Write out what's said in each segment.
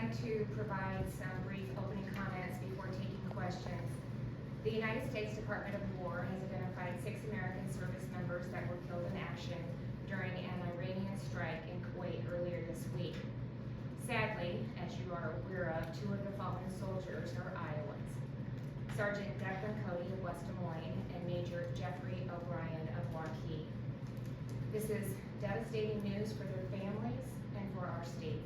like to provide some brief opening comments before taking questions. The United States Department of War has identified 6 American service members that were killed in action during an Iranian strike in Kuwait earlier this week. Sadly, as you are aware of, 2 of the fallen soldiers are Iowans. Sergeant Declan Cody of West Des Moines and Major Jeffrey O'Brien of Waukee. This is devastating news for their families and for our state.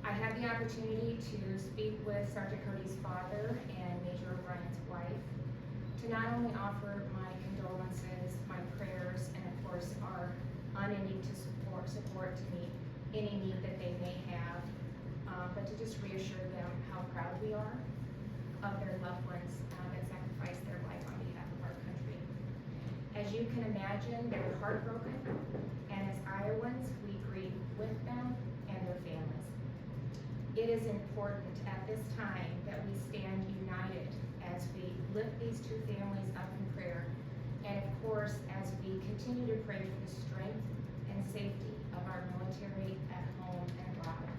I had the opportunity to speak with Sergeant Cody's father and Major O'Brien's wife to not only offer my condolences, my prayers, and of course our unending support to meet any need that they may have, but to just reassure them how proud we are of their loved ones that sacrificed their life on behalf of our country. As you can imagine, they're heartbroken, and as Iowans, we grieve with them and their families. It is important at this time that we stand united as we lift these 2 families up in prayer, and of course, as we continue to pray for the strength and safety of our military at home and abroad.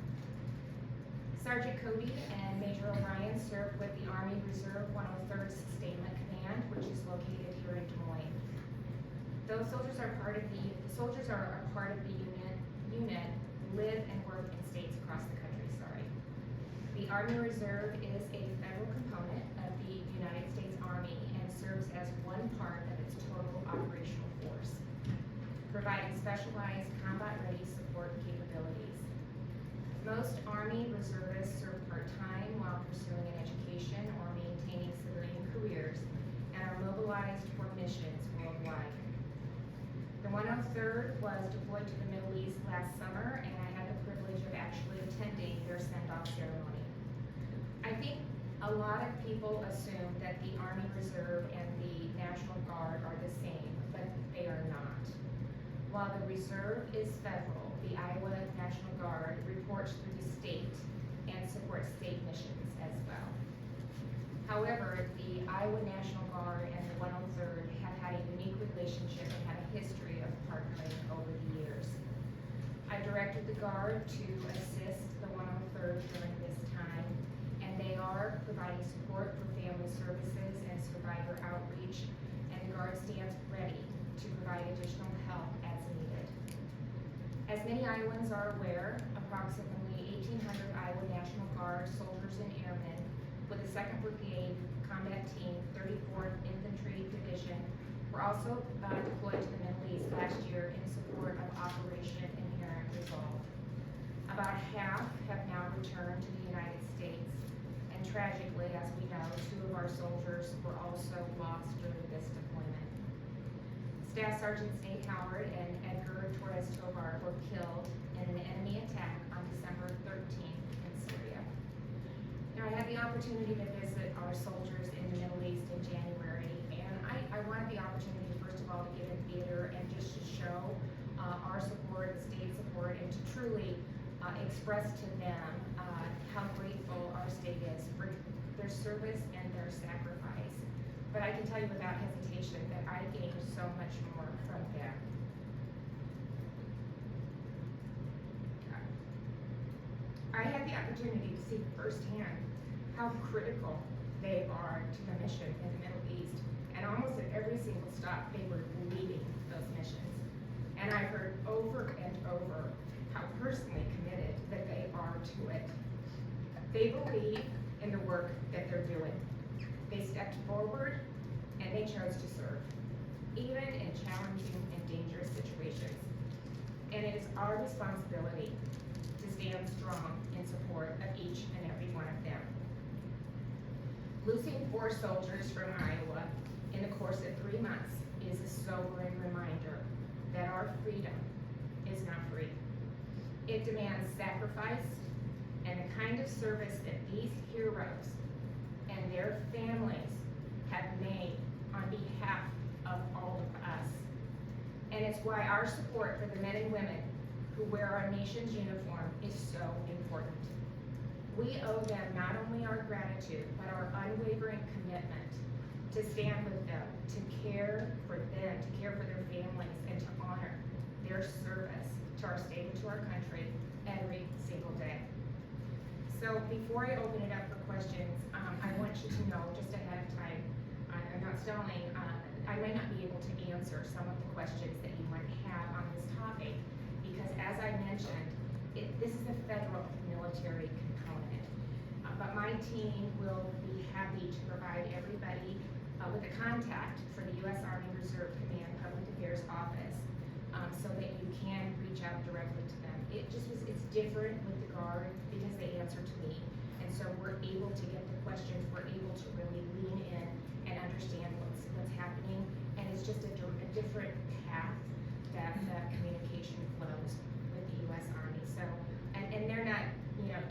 Sergeant Cody and Major O'Brien served with the Army Reserve 103rd Sustainment Command, which is located here in Des Moines. Those soldiers are part of the unit, live and work in states across the country. The Army Reserve is a federal component of the United States Army and serves as one part of its total operational force, providing specialized combat-ready support capabilities. Most Army reservists serve part-time while pursuing an education or maintaining civilian careers and are mobilized for missions worldwide. The 103rd was deployed to the Middle East last summer, and I had the privilege of actually attending their send-off ceremony. I think a lot of people assume that the Army Reserve and the National Guard are the same, but they are not. While the Reserve is federal, the Iowa National Guard reports through the state and supports state missions as well. However, the Iowa National Guard and the 103rd have had a unique relationship and have a history of partnering over the years. I directed the Guard to assist the 103rd during this time, and they are providing support for family services and survivor outreach, and the Guard stands ready to provide additional help as needed. As many Iowans are aware, approximately 1,800 Iowa National Guard soldiers and airmen with the 2nd Brigade Combat Team, 34th Infantry Division, were also deployed to the Middle East last year in support of Operation Inherent Resolve. About half have now returned to the United States, and tragically, as we know, 2 of our soldiers were also lost during this deployment. Staff Sergeants Nate Howard and Edgar Torres Tovar were killed in an enemy attack on December 13th in Syria. Now, I had the opportunity to visit our soldiers in the Middle East in January, and I wanted the opportunity, first of all, to get in theater and just to show our support, the state support, and to truly express to them how grateful our state is for their service and their sacrifice. But I can tell you without hesitation that I gained so much more from them. I had the opportunity to see firsthand how critical they are to the mission in the Middle East, and almost at every single stop they were leading those missions. And I heard over and over how personally committed that they are to it. They believe in the work that they're doing. They stepped forward and they chose to serve, even in challenging and dangerous situations. And it is our responsibility to stand strong in support of each and every one of them. Losing 4 soldiers from Iowa in the course of 3 months is a sobering reminder that our freedom is not free. It demands sacrifice and the kind of service that these heroes and their families have made on behalf of all of us. And it's why our support for the men and women who wear our nation's uniform is so important. We owe them not only our gratitude, but our unwavering commitment to stand with them, to care for them, to care for their families, and to honor their service to our state and to our country every single day. So before I open it up for questions, I want you to know just ahead of time, I'm not stalling, I might not be able to answer some of the questions that you might have on this topic, because as I mentioned, this is a federal military component. But my team will be happy to provide everybody with a contact for the U.S. Army Reserve Command Public Affairs Office, so that you can reach out directly to them. It's different with the Guard because they answer to me. And so we're able to get the questions, we're able to really lean in and understand what's happening. And it's just a different path that the communication flows with the U.S. Army. So, and they're not,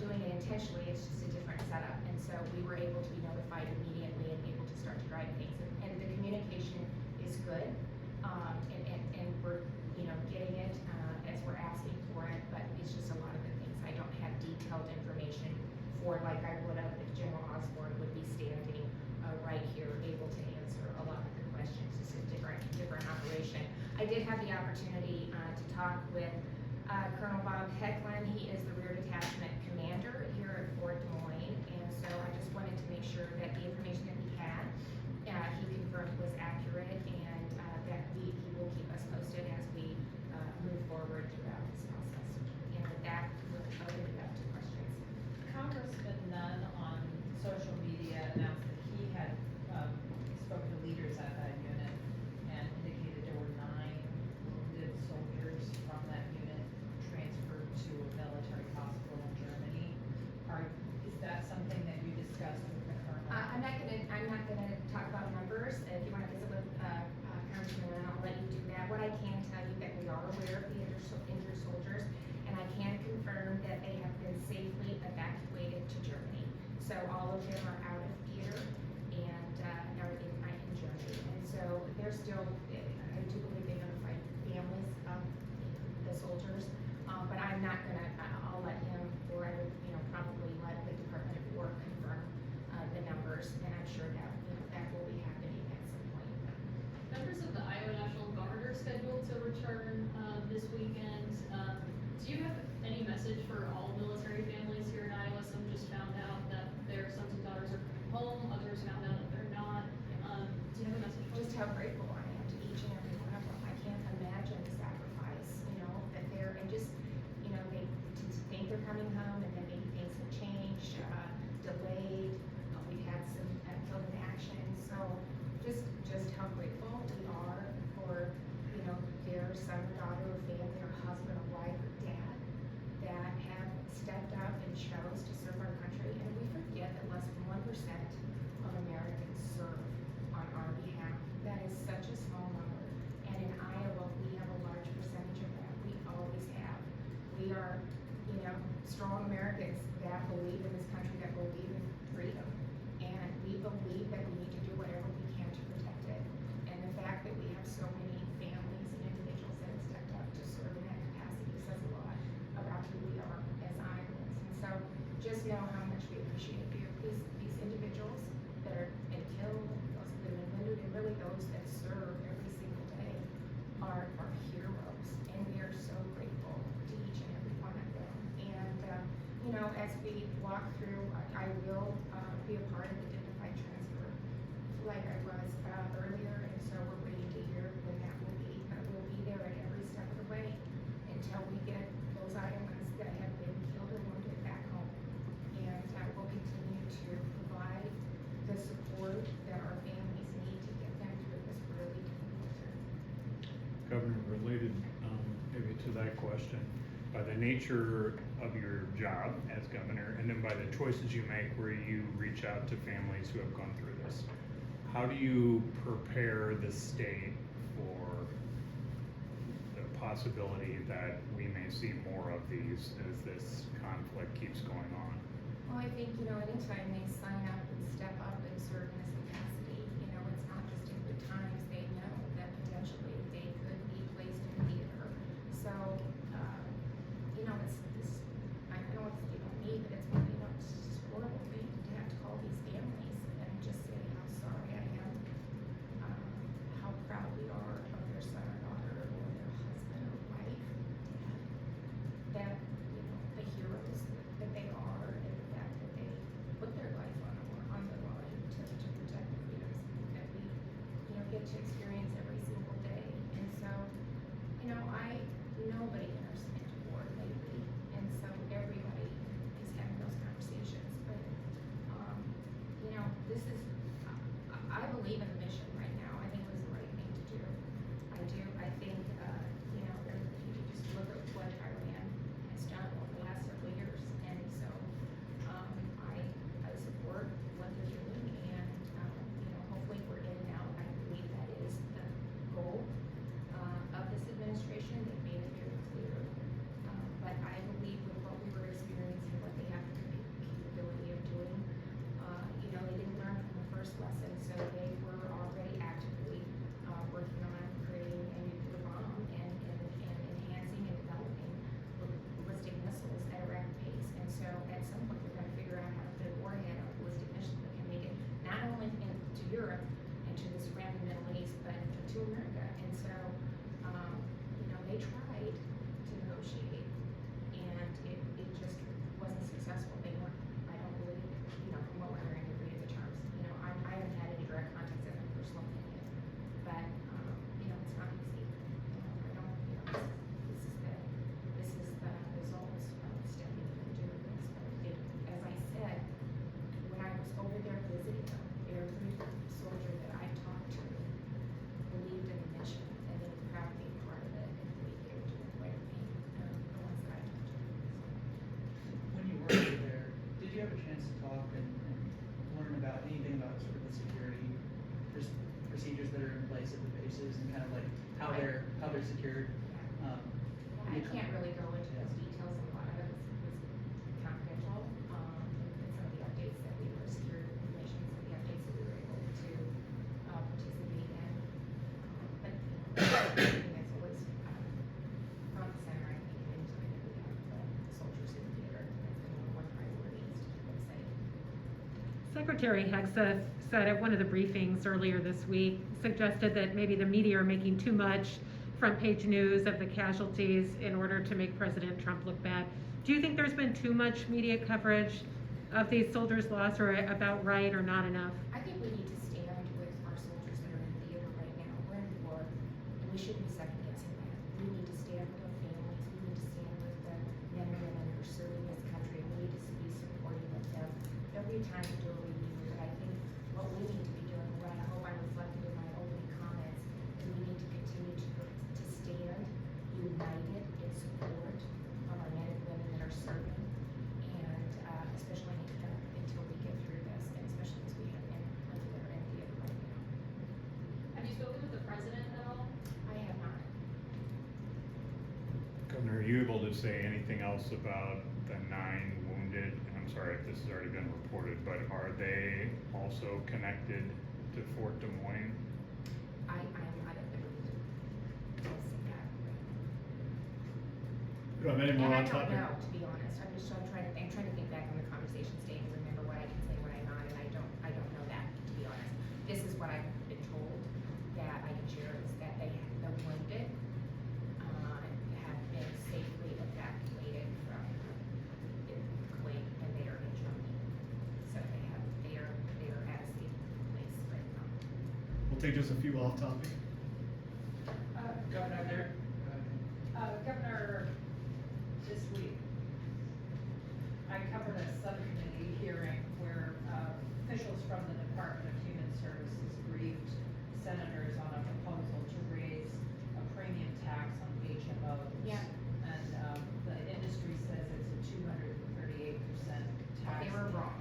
doing it intentionally, it's just a different setup. And so we were able to be notified immediately and able to start to drive things. And the communication is good, and we're, getting it as we're asking for it, but it's just a lot of the things I don't have detailed information for, like I would have if General Osborne would be standing right here, able to answer a lot of the questions. It's a different operation. I did have the opportunity to talk with Colonel Bob Hecklin. He is the Rear Detachment Commander here at Fort Des Moines, and so I just wanted to make sure that the information that he had, he confirmed was accurate, and that he will keep us posted as we move forward throughout this process. And with that, we'll open it up to questions. Congressman Nunn on social media announced that he had spoken to leaders at that unit and indicated there were 9 wounded soldiers from that unit transferred to a military hospital in Germany. Is that something that you discussed with the colonel? I'm not gonna talk about numbers. If you want to visit with Congressman Nunn, I'll let you do that. What I can tell you that we are aware of the injured soldiers, and I can confirm that they have been safely evacuated to Germany. So all of them are out of theater and are in Germany. And so they're still, I do believe they notified families of the soldiers, but I'm not gonna, I'll let him, or I would, probably let the Department of War confirm the numbers, and I'm sure that, that will be happening at some point. Members of the Iowa National Guard are scheduled to return this weekend. Do you have any message for all military families here in Iowa? Some just found out that their sons and daughters are coming home, others found out that they're not. Do you have a message? Just how grateful I am to each and every one of them. I can't imagine the sacrifice, that they're, and just, they to think they're coming home, and then maybe things have changed, delayed. We've had some killed in action, so just how grateful we are for, their son or daughter or family or husband or wife or dad that have stepped up and chose to serve our country. And we forget that less than 1% of Americans serve on our behalf. That is such a small number. And in Iowa, we have a large percentage of that. We always have. We are, strong Americans that believe in this country, that believe in freedom. And we believe that we need to do whatever we can to protect it. And the fact that we have so many families and individuals that have stepped up to serve in that capacity says a lot about who we are as Iowans. And so just know how much we appreciate these individuals that are killed, those that have been wounded, and really those that serve every single day are heroes. And we are so grateful to each and every one of them. And as we walk through, I will be a part of the dignified transfer like I was earlier, and so we're waiting to hear when that will be. We'll be there at every step of the way until we get those Iowans that have been killed or wounded back home. And we'll continue to provide the support that our families need to get them through this really difficult time. Governor, related maybe to that question, by the nature of your job as governor, and then by the choices you make where you reach out to families who have gone through this, how do you prepare the state for the possibility that we may see more of these as this conflict keeps going on? Well, I think, anytime they sign up and step up and serve in this capacity, it's not just in good times. They know that potentially they could be placed in theater. So, I know it's, me, but it's, it's just a horrible thing to have to call these families and just say how sorry I am, how proud we are of their son or daughter or their husband or wife, dad, that, the heroes that they are, and that to experience every single day. And so, you know, nobody in our spent war lately, and so everybody is having those conversations. But, you know, this is, I believe in the mission right now. I think it was the right thing to do. I do. I think, you know, if you just look at what Iran has done over the last several years, and so I support what they're doing, and you know, hopefully we're in and out. I believe that is the goal of this administration. They've made it very clear. But I believe with what we were experiencing, what they have the capability of doing, you know, they didn't learn from the first lesson, so they were already actively working on creating a nuclear bomb and enhancing and developing ballistic missiles at a rapid pace. And so at some point they're going to figure out how to put a warhead on a ballistic missile that can make it not only into Europe and to the surrounding Middle East, but to America. And so, you know, they tried to negotiate, and it just wasn't successful. They weren't, I don't believe, you know, from what we're hearing, agree to the terms. You know, I haven't had any direct contact as my personal opinion, but, you know, it's not easy. You know, I don't, you know, this is the results of stepping in and doing this. But as I said, when I was over there visiting them, every soldier that I talked to believed in the mission, and they were proud to be a part of it, and believed they were doing the right thing, the ones that I talked to. When you were over there, did you have a chance to talk and learn about anything about sort of the security procedures that are in place at the bases and kind of like how they're secured? I can't really go into those details, a lot of it was confidential, and some of the updates that we were, security information, some of the updates that we were able to participate in. But, you know, something that's always front and center, I think, anytime that we have the soldiers in the theater, that's the number one priority is to keep them safe. Secretary Hegseth said at one of the briefings earlier this week, suggested that maybe the media are making too much front page news of the casualties in order to make President Trump look bad. Do you think there's been too much media coverage of these soldiers' loss, or about right, or not enough? I think we need to stand with our soldiers that are in theater right now. We're in war, and we shouldn't be second guessing that. We need to stand with our families. We need to stand with the men and women who are serving this country. We need to be supportive of them. There'll be a time to do a review, but I think what we need to be doing, what I hope I reflected in my opening comments, is we need to continue to stand united in support of our men and women that are serving, and especially until we get through this, and especially as we have men that are in theater right now. Have you spoken with the president at all? I have not. Governor, are you able to say anything else about the 9 wounded? And I'm sorry if this has already been reported, but are they also connected to Fort Des Moines? I am not at liberty to say that. Do I have any more And I on don't topic? know, to be honest. I'm trying to think back on the conversation today and remember what I can say, what I'm not, and I don't know that, to be honest. This is what I've been told that I can share, is that the wounded have been safely evacuated from Kuwait, and they are in Germany. So they are at a safe place right now. We'll take just a few off topic. Governor, Governor, this week, I covered a subcommittee hearing where officials from the Department of Human Services briefed senators on a proposal to raise a premium tax on HMOs. Yeah. And the industry says it's a 238% tax. They were wrong.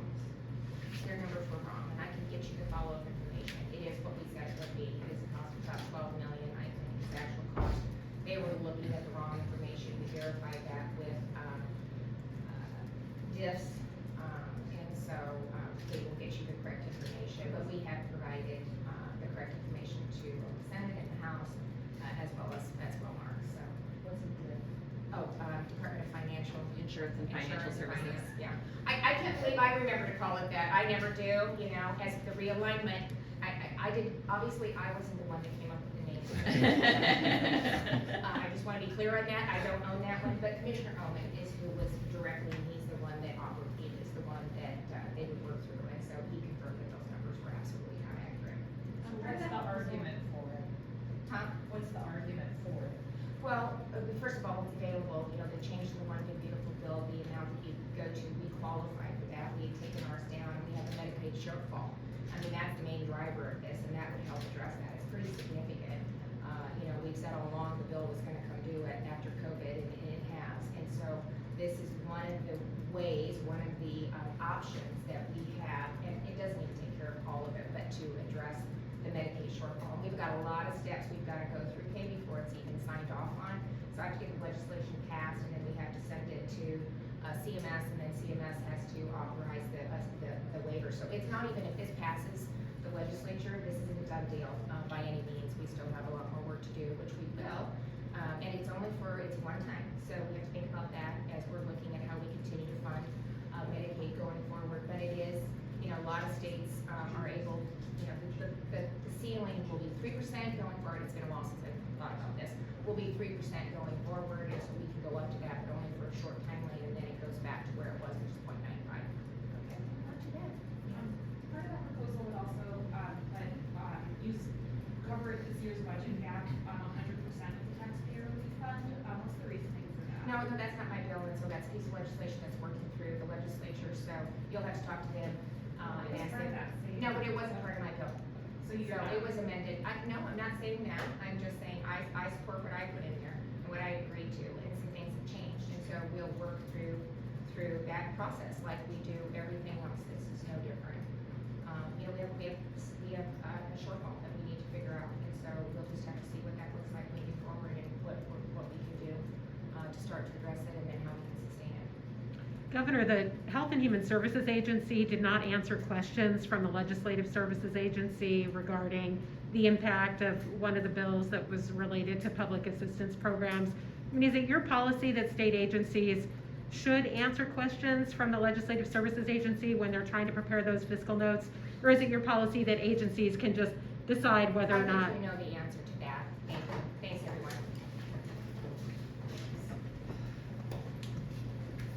increase. Their numbers were wrong, and I can get you the follow-up information. It is what we said it would be. It is a cost of about 12 million, I think, is the actual cost. They were looking at the wrong information. We verified that with, DIS, and so, they will get you the correct information, but we have provided, the correct information to the Senate and the House, as well, Mark, so. What's it with? Department of Financial. Insurance and Financial Services. Finance, yeah. I can't believe I remember to call it that. I never do, you know, as the realignment. I did, obviously, I wasn't the one that came up with the name. I just wanna be clear on that. I don't own that one, but Commissioner Owen is who was directly, and he's the one that offered, he is the one that, they would work through, and so he confirmed that those numbers were absolutely not accurate. What's the argument for shortfall. I mean, that's the main driver of this, and that would help address that. It's pretty significant. You know, we've said all along the bill was gonna come due after COVID, and it has. And so this is one of the ways, one of the options that we have, and it doesn't even take care of all of it, but to address the Medicaid shortfall. We've got a lot of steps we've gotta go through, Kay, before it's even signed off on. So I have to get the legislation passed, and then we have to send it to CMS, and then CMS has to authorize the waiver. So it's not even, if this passes the legislature, this isn't a done deal by any means. We still have a lot more work to do, which we will. And it's only it's one time. So we have to think about that as we're looking at how we continue to fund Medicaid going forward. But it is, you know, a lot of states are able, you know, the ceiling will be 3% going forward. It's been a while since I've thought about this. Will be 3% going forward, and so we can go up to that, but only for a short time lane, and then it goes back to where it was, which is 0.95. Okay, not too bad. Part of that proposal would also, cover this year's budget gap, 100% of the taxpayer relief fund. What's the reasoning for that? No, that's not my bill, and so that's a piece of legislation that's working through the legislature, so you'll have to talk to them, and It's ask part of them. that same- No, but it wasn't part of my bill. So you're So not- it was amended. No, I'm not saying that. I'm just saying I support what I put in there and what I agreed to, and some things have changed. And so we'll work through that process like we do everything else. This is no different. You know, we have a shortfall that we need to figure out, and so we'll just have to see what that looks like moving forward and what we can do to start to address it, and then how we can sustain it. Governor, the Health and Human Services Agency did not answer questions from the Legislative Services Agency regarding the impact of one of the bills that was related to public assistance programs. I mean, is it your policy that state agencies should answer questions from the Legislative Services Agency when they're trying to prepare those fiscal notes? Or is it your policy that agencies can just decide whether or not? I think you know the